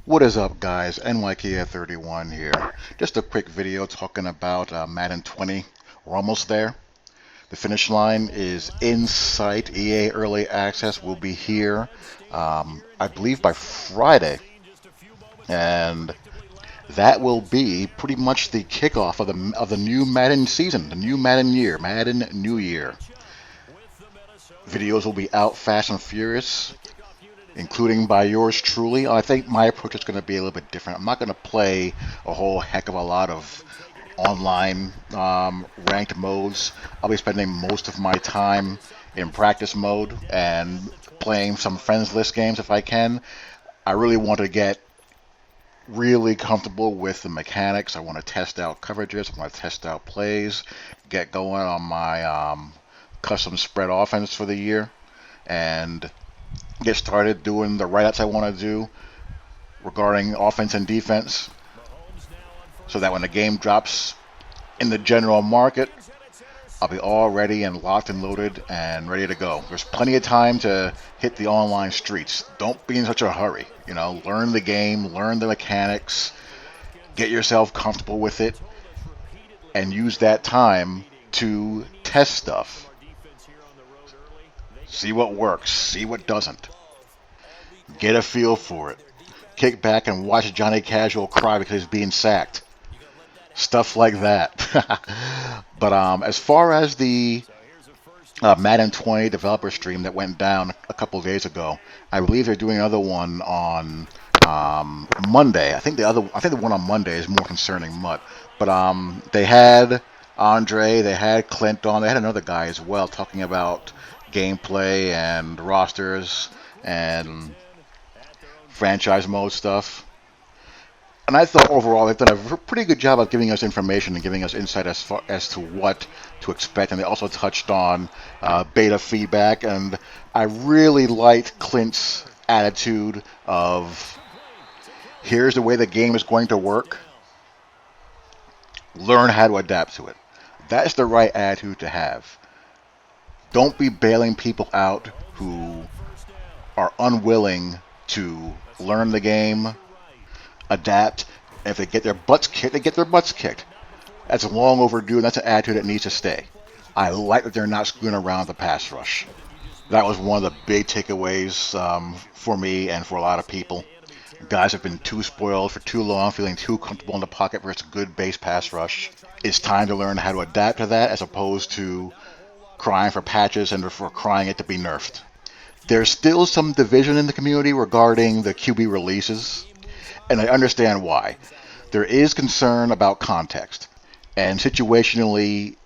What is up, guys? NYK31 here. Just a quick video talking about Madden 20. We're almost there. The finish line is in sight. EA Early Access will be here, I believe, by Friday, and that will be pretty much the kickoff of the new Madden season, the new Madden year, Madden New Year. Videos will be out fast and furious, including by yours truly. I think my approach is going to be a little bit different. I'm not going to play a whole heck of a lot of online ranked modes. I'll be spending most of my time in practice mode and playing some friends list games if I can. I really want to get really comfortable with the mechanics. I want to test out coverages. I want to test out plays, get going on my custom spread offense for the year, and get started doing the write-ups I want to do regarding offense and defense, so that when the game drops in the general market, I'll be all ready and locked and loaded and ready to go. There's plenty of time to hit the online streets. Don't be in such a hurry. Learn the game, learn the mechanics, get yourself comfortable with it, and use that time to test stuff. See what works, see what doesn't. Get a feel for it. Kick back and watch Johnny Casual cry because he's being sacked. Stuff like that. But as far as the Madden 20 developer stream that went down a couple days ago, I believe they're doing another one on Monday. I think the one on Monday is more concerning Mutt. But they had Andre, they had Clint on, they had another guy as well talking about gameplay and rosters and franchise mode stuff. And I thought overall they've done a pretty good job of giving us information and giving us insight as to what to expect. And they also touched on beta feedback. And I really liked Clint's attitude of, here's the way the game is going to work. Learn how to adapt to it. That's the right attitude to have. Don't be bailing people out who are unwilling to learn the game, adapt. If they get their butts kicked, they get their butts kicked. That's long overdue, and that's an attitude that needs to stay. I like that they're not screwing around with the pass rush. That was one of the big takeaways for me and for a lot of people. Guys have been too spoiled for too long, feeling too comfortable in the pocket versus a good base pass rush. It's time to learn how to adapt to that, as opposed to crying for patches and for crying it to be nerfed. There's still some division in the community regarding the QB releases, and I understand why. There is concern about context and situationally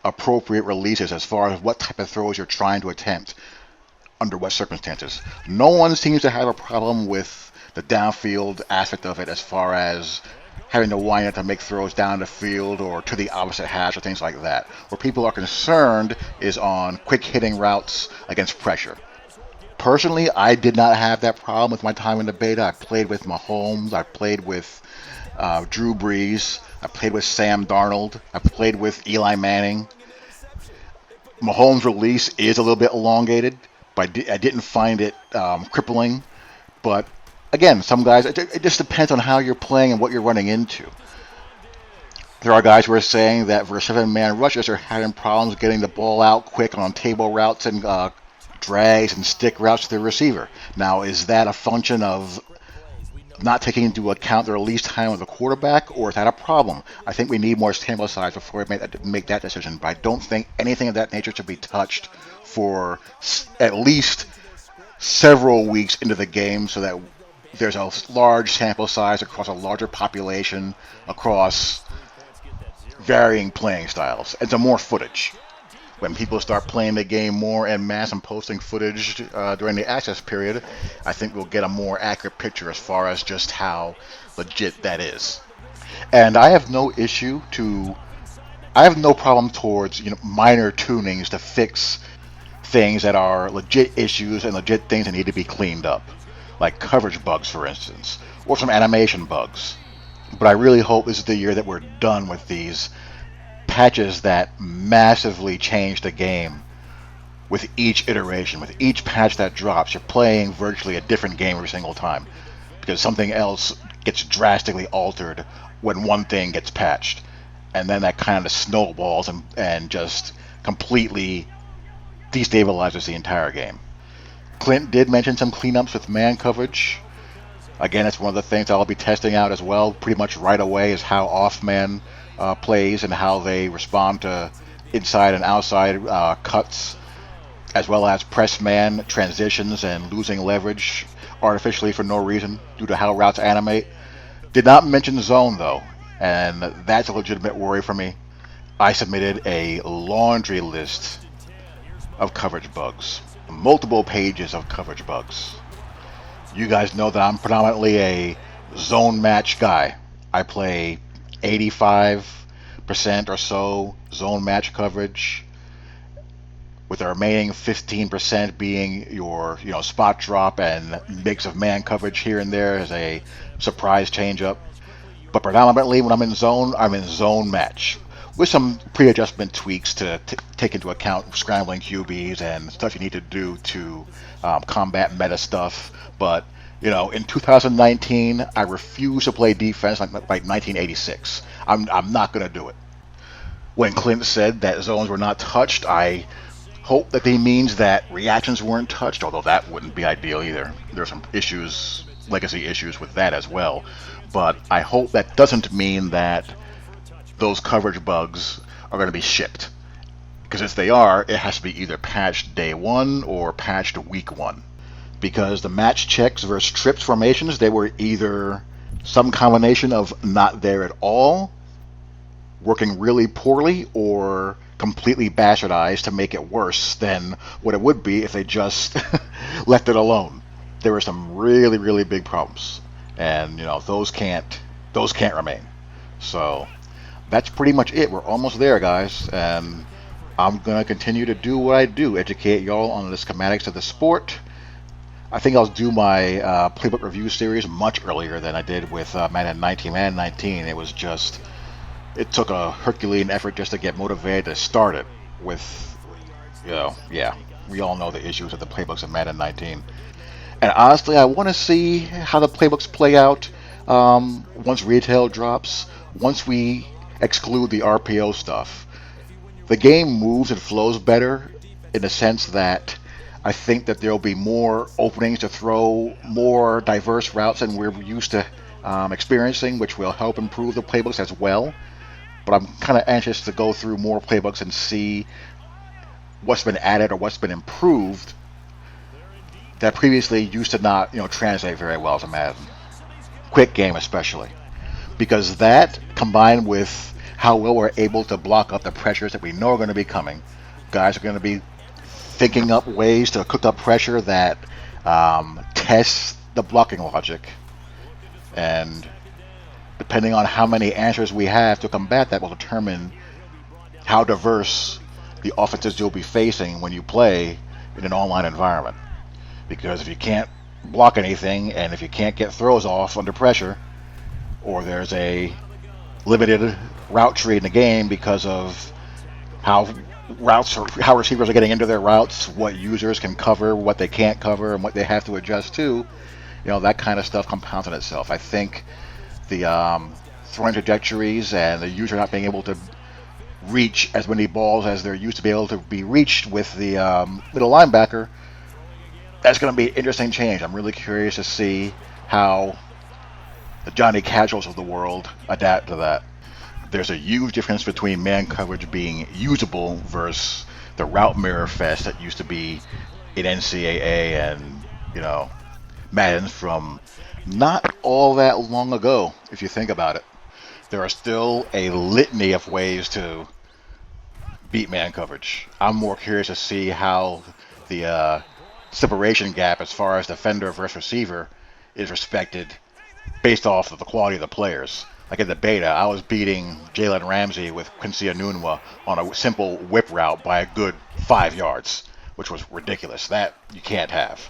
appropriate releases as far as what type of throws you're trying to attempt under what circumstances. No one seems to have a problem with the downfield aspect of it, as far as having to wind up to make throws down the field or to the opposite hash or things like that. Where people are concerned is on quick hitting routes against pressure. Personally, I did not have that problem with my time in the beta. I played with Mahomes, I played with Drew Brees, I played with Sam Darnold, I played with Eli Manning. Mahomes' release is a little bit elongated, but I didn't find it crippling. But again, some guys, it just depends on how you're playing and what you're running into. There are guys who are saying that for 7-man rushes are having problems getting the ball out quick on table routes and drags and stick routes to the receiver. Now, is that a function of not taking into account the release time of the quarterback, or is that a problem? I think we need more sample size before we make that decision, but I don't think anything of that nature should be touched for at least several weeks into the game, so that there's a large sample size across a larger population, across varying playing styles, and some more footage. When people start playing the game more en masse and posting footage during the access period, I think we'll get a more accurate picture as far as just how legit that is. And I have no problem towards minor tunings to fix things that are legit issues and legit things that need to be cleaned up, like coverage bugs, for instance, or some animation bugs. But I really hope this is the year that we're done with these patches that massively change the game with each iteration. With each patch that drops, you're playing virtually a different game every single time. because something else gets drastically altered when one thing gets patched, and then that kind of snowballs and just completely destabilizes the entire game. Clint did mention some cleanups with man coverage. Again, it's one of the things I'll be testing out as well pretty much right away, is how off-man plays and how they respond to inside and outside cuts, as well as press man transitions and losing leverage artificially for no reason due to how routes animate. Did not mention zone though, and that's a legitimate worry for me. I submitted a laundry list of coverage bugs, multiple pages of coverage bugs. You guys know that I'm predominantly a zone match guy. I play 85% or so zone match coverage, with the remaining 15% being your spot drop and mix of man coverage here and there as a surprise changeup. But predominantly when I'm in zone match, with some pre-adjustment tweaks to take into account scrambling QBs and stuff you need to do to combat meta stuff. But in 2019, I refuse to play defense like 1986. I'm not going to do it. When Clint said that zones were not touched, I hope that he means that reactions weren't touched, although that wouldn't be ideal either. There are some issues, legacy issues with that as well. But I hope that doesn't mean that those coverage bugs are going to be shipped. Because if they are, it has to be either patched day one or patched week one. Because the match checks versus trips formations, they were either some combination of not there at all, working really poorly, or completely bastardized to make it worse than what it would be if they just left it alone. There were some really, really big problems, and those can't remain. So that's pretty much it. We're almost there, guys, and I'm gonna continue to do what I do, educate y'all on the schematics of the sport. I think I'll do my playbook review series much earlier than I did with Madden 19. Madden 19, it took a Herculean effort just to get motivated to start it with, we all know the issues of the playbooks of Madden 19. And honestly, I want to see how the playbooks play out once retail drops, once we exclude the RPO stuff. The game moves and flows better in the sense that I think that there will be more openings to throw more diverse routes than we're used to experiencing, which will help improve the playbooks as well. But I'm kind of anxious to go through more playbooks and see what's been added or what's been improved that previously used to not, translate very well to Madden. Quick game especially. Because that, combined with how well we're able to block up the pressures that we know are going to be coming, guys are going to be thinking up ways to cook up pressure that tests the blocking logic. And depending on how many answers we have to combat that will determine how diverse the offenses you'll be facing when you play in an online environment. Because if you can't block anything, and if you can't get throws off under pressure, or there's a limited route tree in the game because of how receivers are getting into their routes, what users can cover, what they can't cover, and what they have to adjust to, that kind of stuff compounds on itself. I think the throwing trajectories and the user not being able to reach as many balls as they're used to be able to be reached with the middle linebacker, that's going to be an interesting change. I'm really curious to see how the Johnny Casuals of the world adapt to that. There's a huge difference between man coverage being usable versus the route mirror fest that used to be in NCAA and, Madden from not all that long ago, if you think about it. There are still a litany of ways to beat man coverage. I'm more curious to see how the separation gap as far as defender versus receiver is respected based off of the quality of the players. Like in the beta, I was beating Jalen Ramsey with Quincy Enunwa on a simple whip route by a good 5 yards, which was ridiculous. That you can't have.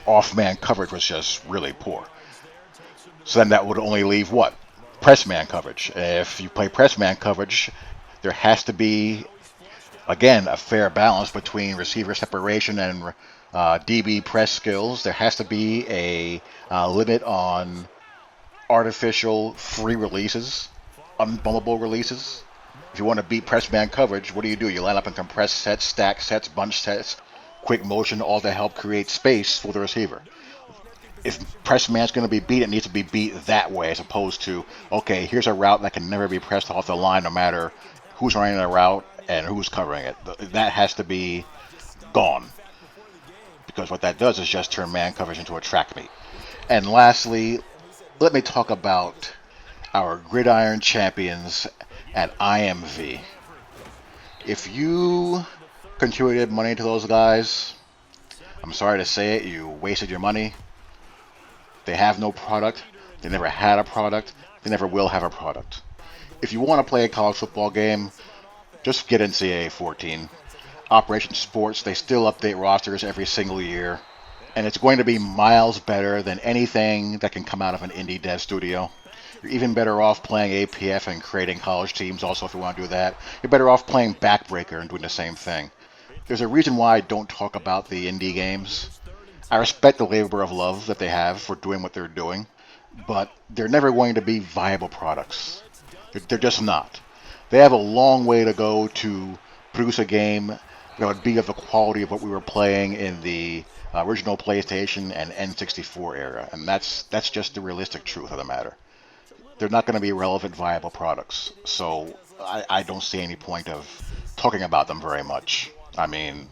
Off-man coverage was just really poor. So then that would only leave what? Press man coverage. If you play press man coverage, there has to be, again, a fair balance between receiver separation and DB press skills. There has to be a limit on artificial free releases, unbummable releases. If you want to beat press man coverage, what do? You line up in compressed sets, stack sets, bunch sets, quick motion, all to help create space for the receiver. If press man's going to be beat, it needs to be beat that way, as opposed to, okay, here's a route that can never be pressed off the line, no matter who's running the route and who's covering it. That has to be gone, because what that does is just turn man coverage into a track meet. And lastly, let me talk about our gridiron champions at IMV. If you contributed money to those guys, I'm sorry to say it, you wasted your money. They have no product. They never had a product. They never will have a product. If you want to play a college football game, just get NCAA 14. Operation Sports, they still update rosters every single year. And it's going to be miles better than anything that can come out of an indie dev studio. You're even better off playing APF and creating college teams also if you want to do that. You're better off playing Backbreaker and doing the same thing. There's a reason why I don't talk about the indie games. I respect the labor of love that they have for doing what they're doing, but they're never going to be viable products. They're just not. They have a long way to go to produce a game that would be of the quality of what we were playing in the original PlayStation and N64 era, and that's just the realistic truth of the matter. They're not going to be relevant, viable products, so I don't see any point of talking about them very much. I mean,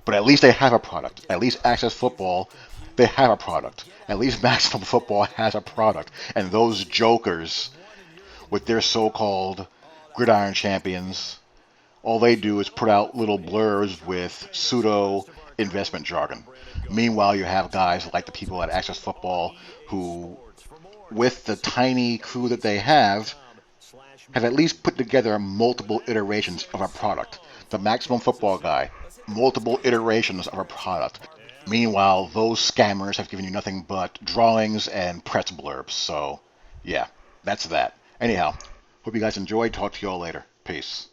but at least they have a product. At least Access Football, they have a product. At least Maximum Football has a product. And those jokers, with their so-called gridiron champions, all they do is put out little blurs with pseudo investment jargon. Meanwhile, you have guys like the people at Access Football who, with the tiny crew that they have at least put together multiple iterations of a product. The Maximum Football guy, multiple iterations of a product. Meanwhile, those scammers have given you nothing but drawings and press blurbs. So, yeah, that's that. Anyhow, hope you guys enjoyed. Talk to you all later. Peace.